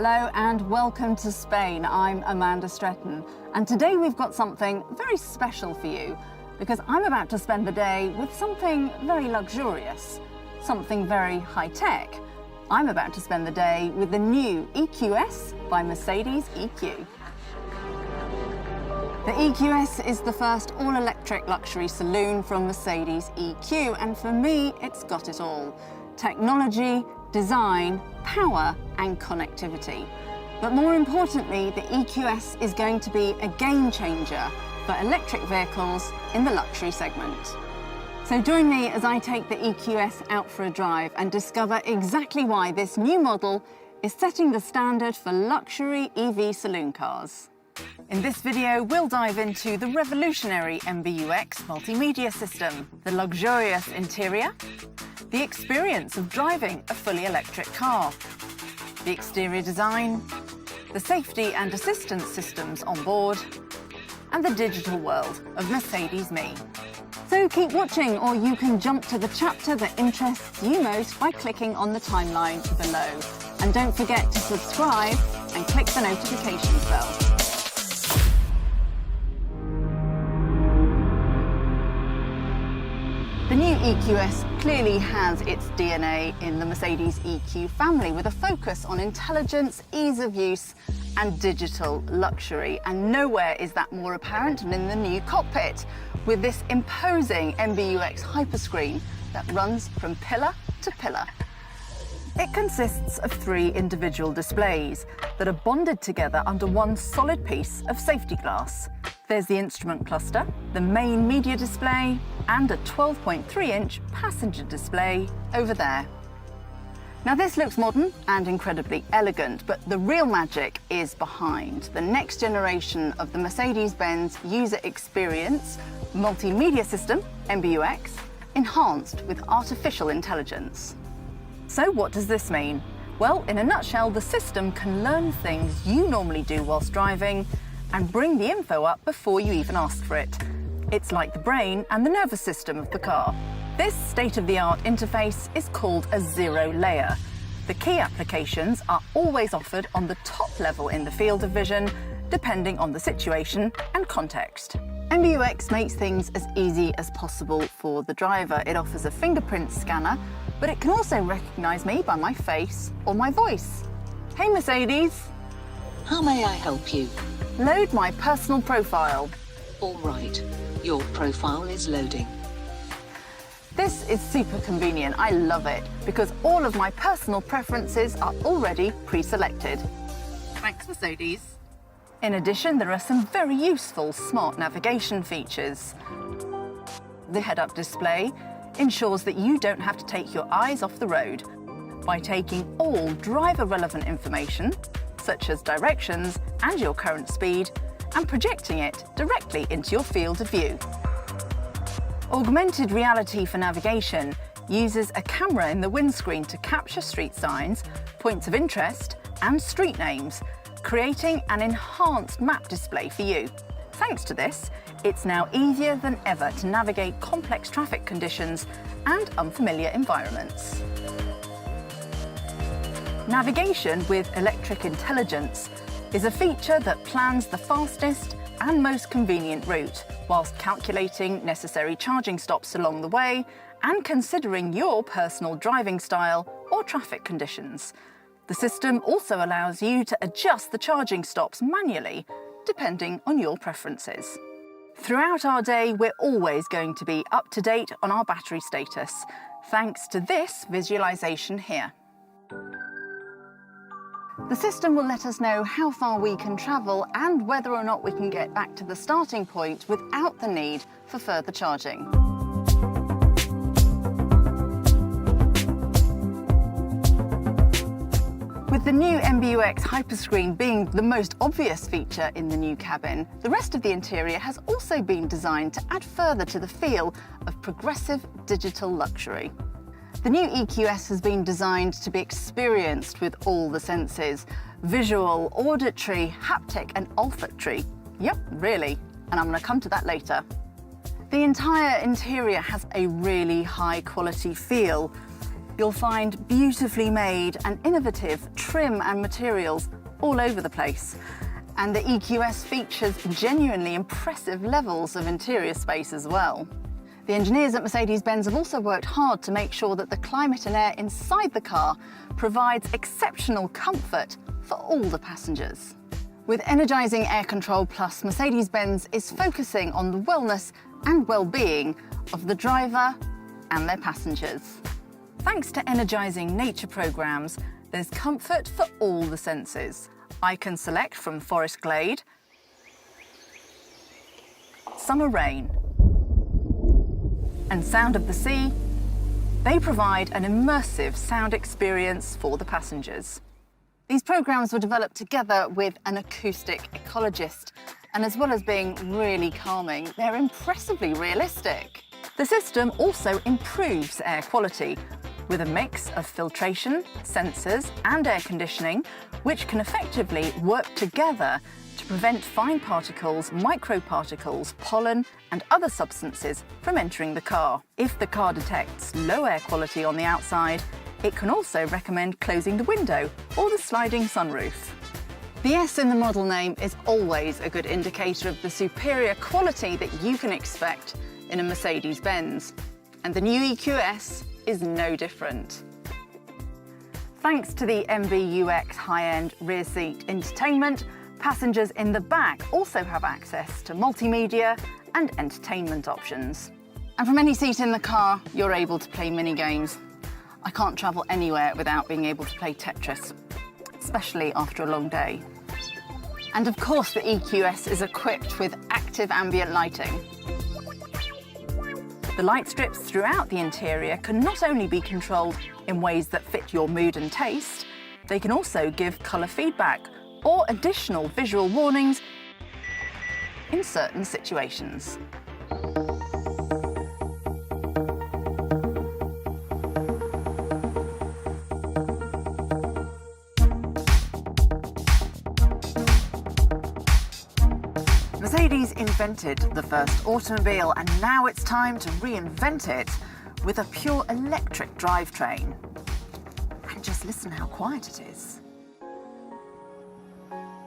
Hello and welcome to Spain. I'm Amanda Stretton, and today we've got something very special for you because I'm about to spend the day with something very luxurious, something very high-tech. I'm about to spend the day with the new EQS by Mercedes EQ. The EQS is the first all-electric luxury saloon from Mercedes EQ, and for me, it's got it all. Technology, design, power and connectivity. But more importantly, the EQS is going to be a game changer for electric vehicles in the luxury segment. So join me as I take the EQS out for a drive and discover exactly why this new model is setting the standard for luxury EV saloon cars. In this video, we'll dive into the revolutionary MBUX multimedia system, the luxurious interior, the experience of driving a fully electric car, the exterior design, the safety and assistance systems on board, and the digital world of Mercedes Me. So keep watching, or you can jump to the chapter that interests you most by clicking on the timeline below. And don't forget to subscribe and click the notifications bell. The new EQS clearly has its DNA in the Mercedes EQ family, with a focus on intelligence, ease of use and digital luxury. And nowhere is that more apparent than in the new cockpit, with this imposing MBUX hyperscreen that runs from pillar to pillar. It consists of 3 individual displays that are bonded together under one solid piece of safety glass. There's the instrument cluster, the main media display, and a 12.3-inch passenger display over there. Now this looks modern and incredibly elegant, but the real magic is behind the next generation of the Mercedes-Benz user experience multimedia system, MBUX, enhanced with artificial intelligence. So what does this mean? Well, in a nutshell, the system can learn things you normally do whilst driving and bring the info up before you even ask for it. It's like the brain and the nervous system of the car. This state-of-the-art interface is called a zero layer. The key applications are always offered on the top level in the field of vision, depending on the situation and context. MBUX makes things as easy as possible for the driver. It offers a fingerprint scanner, but it can also recognize me by my face or my voice. Hey Mercedes. How may I help you? Load my personal profile. All right, your profile is loading. This is super convenient. I love it because all of my personal preferences are already pre-selected. Thanks, Mercedes. In addition, there are some very useful smart navigation features. The head-up display ensures that you don't have to take your eyes off the road by taking all driver-relevant information, such as directions and your current speed, and projecting it directly into your field of view. Augmented reality for navigation uses a camera in the windscreen to capture street signs, points of interest, and street names, creating an enhanced map display for you. Thanks to this, it's now easier than ever to navigate complex traffic conditions and unfamiliar environments. Navigation with electric intelligence is a feature that plans the fastest and most convenient route, whilst calculating necessary charging stops along the way and considering your personal driving style or traffic conditions. The system also allows you to adjust the charging stops manually, depending on your preferences. Throughout our day, we're always going to be up to date on our battery status, thanks to this visualization here. The system will let us know how far we can travel and whether or not we can get back to the starting point without the need for further charging. With the new MBUX hyperscreen being the most obvious feature in the new cabin, the rest of the interior has also been designed to add further to the feel of progressive digital luxury. The new EQS has been designed to be experienced with all the senses: visual, auditory, haptic and olfactory. Yep, really, and I'm going to come to that later. The entire interior has a really high quality feel. You'll find beautifully made and innovative trim and materials all over the place. And the EQS features genuinely impressive levels of interior space as well. The engineers at Mercedes-Benz have also worked hard to make sure that the climate and air inside the car provides exceptional comfort for all the passengers. With energising air control plus, Mercedes-Benz is focusing on the wellness and well-being of the driver and their passengers. Thanks to energising nature programmes, there's comfort for all the senses. I can select from forest glade, summer rain, and sound of the sea. They provide an immersive sound experience for the passengers. These programmes were developed together with an acoustic ecologist, and as well as being really calming, they're impressively realistic. The system also improves air quality with a mix of filtration, sensors and air conditioning, which can effectively work together to prevent fine particles, microparticles, pollen and other substances from entering the car. If the car detects low air quality on the outside, it can also recommend closing the window or the sliding sunroof. The S in the model name is always a good indicator of the superior quality that you can expect in a Mercedes-Benz, and the new EQS is no different. Thanks to the MBUX high-end rear seat entertainment, passengers in the back also have access to multimedia and entertainment options. And from any seat in the car, you're able to play mini games. I can't travel anywhere without being able to play Tetris, especially after a long day. And of course, the EQS is equipped with active ambient lighting. The light strips throughout the interior can not only be controlled in ways that fit your mood and taste, they can also give colour feedback or additional visual warnings in certain situations. Mercedes invented the first automobile, and now it's time to reinvent it with a pure electric drivetrain. And just listen how quiet it is.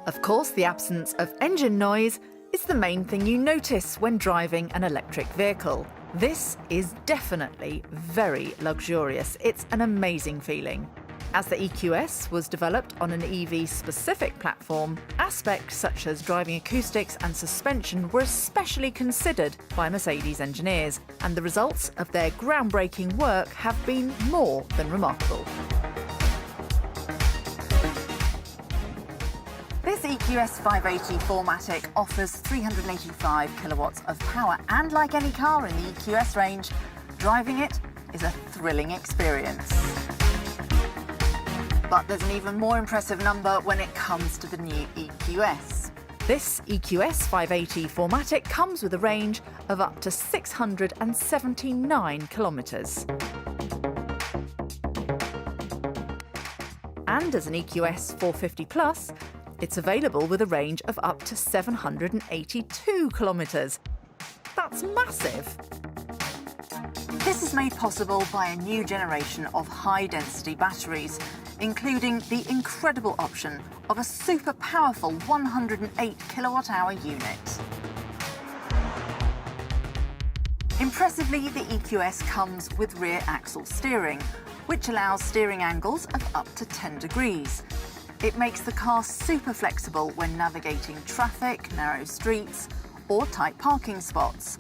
Of course, the absence of engine noise is the main thing you notice when driving an electric vehicle. This is definitely very luxurious. It's an amazing feeling. As the EQS was developed on an EV-specific platform, aspects such as driving acoustics and suspension were especially considered by Mercedes engineers, and the results of their groundbreaking work have been more than remarkable. This EQS 580 4MATIC offers 385 kilowatts of power, and like any car in the EQS range, driving it is a thrilling experience. But there's an even more impressive number when it comes to the new EQS. This EQS 580 4MATIC comes with a range of up to 679 kilometres. And as an EQS 450 Plus, it's available with a range of up to 782 kilometres. That's massive! This is made possible by a new generation of high-density batteries, including the incredible option of a super powerful 108 kilowatt-hour unit. Impressively, the EQS comes with rear axle steering, which allows steering angles of up to 10 degrees. It makes the car super flexible when navigating traffic, narrow streets, or tight parking spots.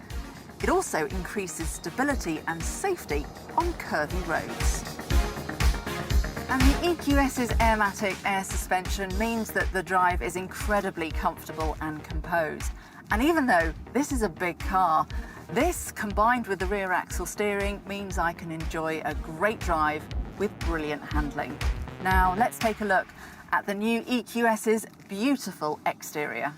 It also increases stability and safety on curvy roads. And the EQS's Airmatic air suspension means that the drive is incredibly comfortable and composed. And even though this is a big car, this, combined with the rear axle steering, means I can enjoy a great drive with brilliant handling. Now let's take a look at the new EQS's beautiful exterior.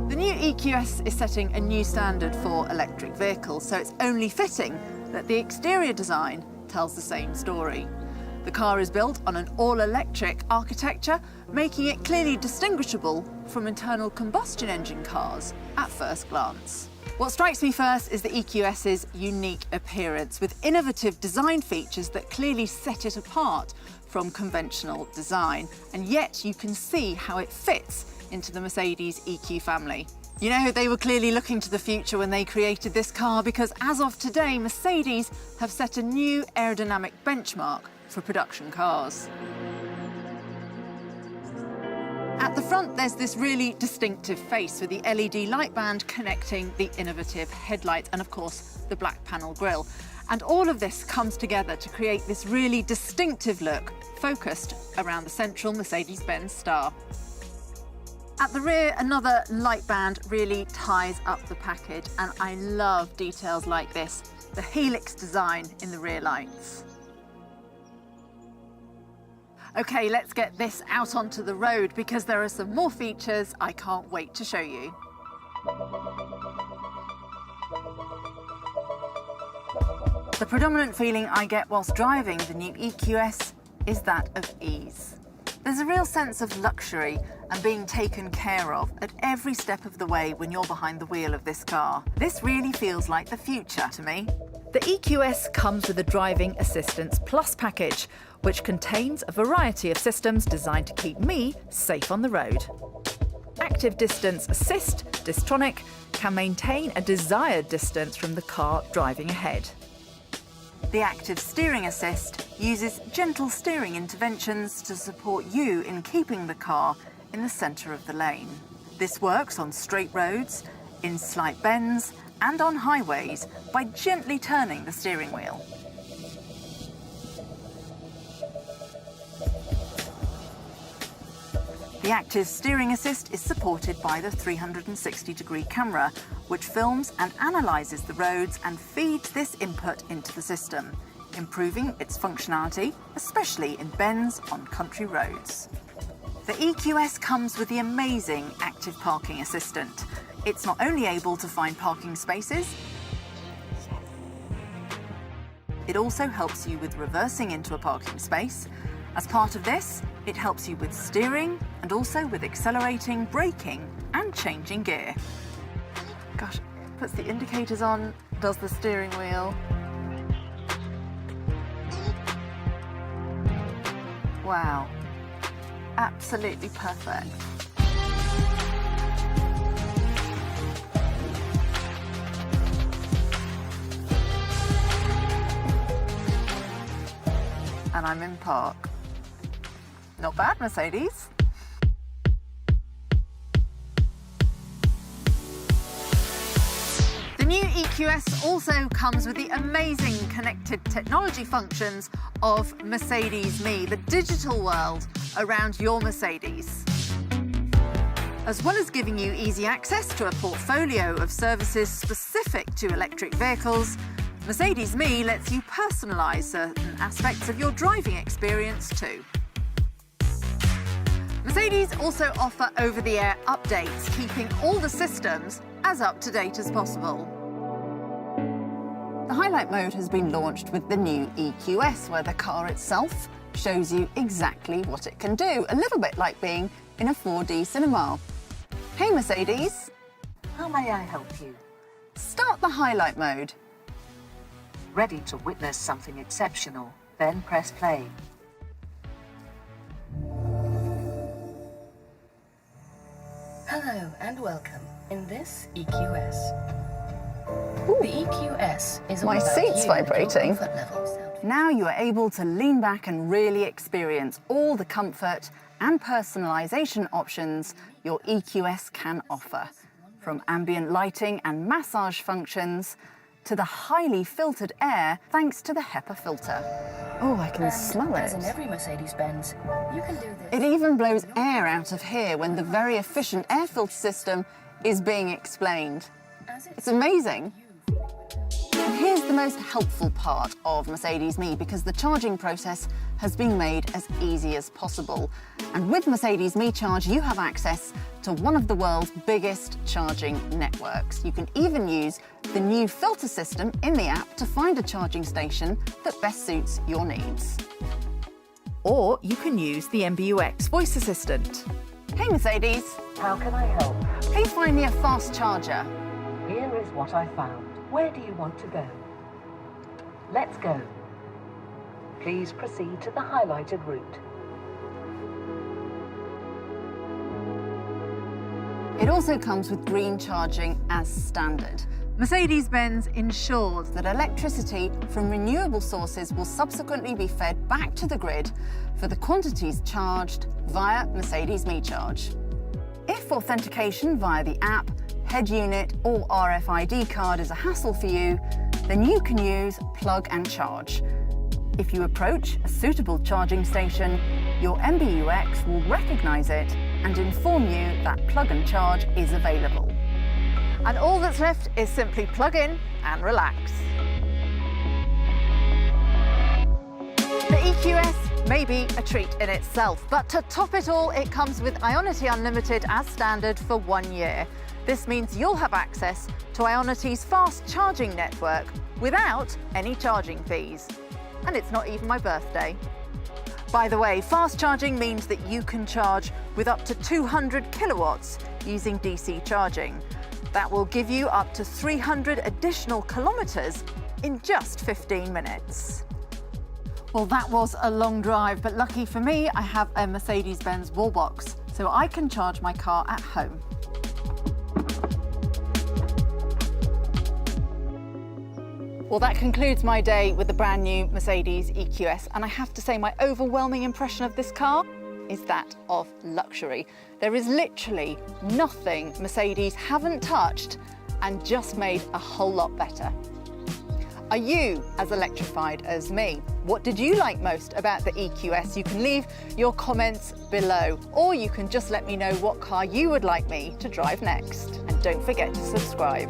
The new EQS is setting a new standard for electric vehicles, so it's only fitting that the exterior design tells the same story. The car is built on an all-electric architecture, making it clearly distinguishable from internal combustion engine cars at first glance. What strikes me first is the EQS's unique appearance, with innovative design features that clearly set it apart from conventional design. And yet you can see how it fits into the Mercedes EQ family. You know, they were clearly looking to the future when they created this car, because as of today, Mercedes have set a new aerodynamic benchmark for production cars. At the front, there's this really distinctive face with the LED light band connecting the innovative headlights and, of course, the black panel grille. And all of this comes together to create this really distinctive look focused around the central Mercedes-Benz star. At the rear, another light band really ties up the package, and I love details like this, the helix design in the rear lights. Okay, let's get this out onto the road because there are some more features I can't wait to show you. The predominant feeling I get whilst driving the new EQS is that of ease. There's a real sense of luxury and being taken care of at every step of the way when you're behind the wheel of this car. This really feels like the future to me. The EQS comes with a Driving Assistance Plus package, which contains a variety of systems designed to keep me safe on the road. Active Distance Assist, Distronic, can maintain a desired distance from the car driving ahead. The Active Steering Assist uses gentle steering interventions to support you in keeping the car in the centre of the lane. This works on straight roads, in slight bends, and on highways by gently turning the steering wheel. The Active Steering Assist is supported by the 360-degree camera, which films and analyses the roads and feeds this input into the system, improving its functionality, especially in bends on country roads. The EQS comes with the amazing Active Parking Assistant. It's not only able to find parking spaces, it also helps you with reversing into a parking space. As part of this, it helps you with steering and also with accelerating, braking and changing gear. Gosh, puts the indicators on, does the steering wheel. Wow, absolutely perfect. And I'm in park. Not bad, Mercedes. The new EQS also comes with the amazing connected technology functions of Mercedes Me, the digital world around your Mercedes. As well as giving you easy access to a portfolio of services specific to electric vehicles, Mercedes Me lets you personalise certain aspects of your driving experience too. Mercedes also offer over-the-air updates, keeping all the systems as up-to-date as possible. The Highlight mode has been launched with the new EQS, where the car itself shows you exactly what it can do, a little bit like being in a 4D cinema. Hey Mercedes. How may I help you? Start the Highlight mode. Ready to witness something exceptional? Then press play. Hello and welcome in this EQS. Ooh, The EQS is all my about seat's you and your vibrating. comfort levels. Now you are able to lean back and really experience all the comfort and personalisation options your EQS can offer. From ambient lighting and massage functions to the highly filtered air thanks to the HEPA filter. Oh, I can smell As in it. every Mercedes-Benz, you can do this. It even blows air out of here when the very efficient air filter system is being explained. It's amazing. And here's the most helpful part of Mercedes Me, because the charging process has been made as easy as possible. And with Mercedes Me Charge, you have access to one of the world's biggest charging networks. You can even use the new filter system in the app to find a charging station that best suits your needs. Or you can use the MBUX voice assistant. Hey Mercedes, How can I help? please find me a fast charger. Here Here is what I found. Where do you want to go? Let's go. Please proceed to the highlighted route. It also comes with green charging as standard. Mercedes-Benz ensures that electricity from renewable sources will subsequently be fed back to the grid for the quantities charged via Mercedes MeCharge. If authentication via the app, head unit or RFID card is a hassle for you, then you can use Plug and Charge. If you approach a suitable charging station, your MBUX will recognise it and inform you that Plug and Charge is available. And all that's left is simply plug in and relax. The EQS may be a treat in itself, but to top it all, it comes with Ionity Unlimited as standard for 1 year. This means you'll have access to Ionity's fast charging network without any charging fees. And it's not even my birthday. By the way, fast charging means that you can charge with up to 200 kilowatts using DC charging. That will give you up to 300 additional kilometres in just 15 minutes. Well, that was a long drive, but lucky for me, I have a Mercedes-Benz wall box, so I can charge my car at home. Well, that concludes my day with the brand new Mercedes EQS, and I have to say my overwhelming impression of this car is that of luxury. There is literally nothing Mercedes haven't touched and just made a whole lot better. Are you as electrified as me? What did you like most about the EQS? You can leave your comments below, or you can just let me know what car you would like me to drive next. And don't forget to subscribe.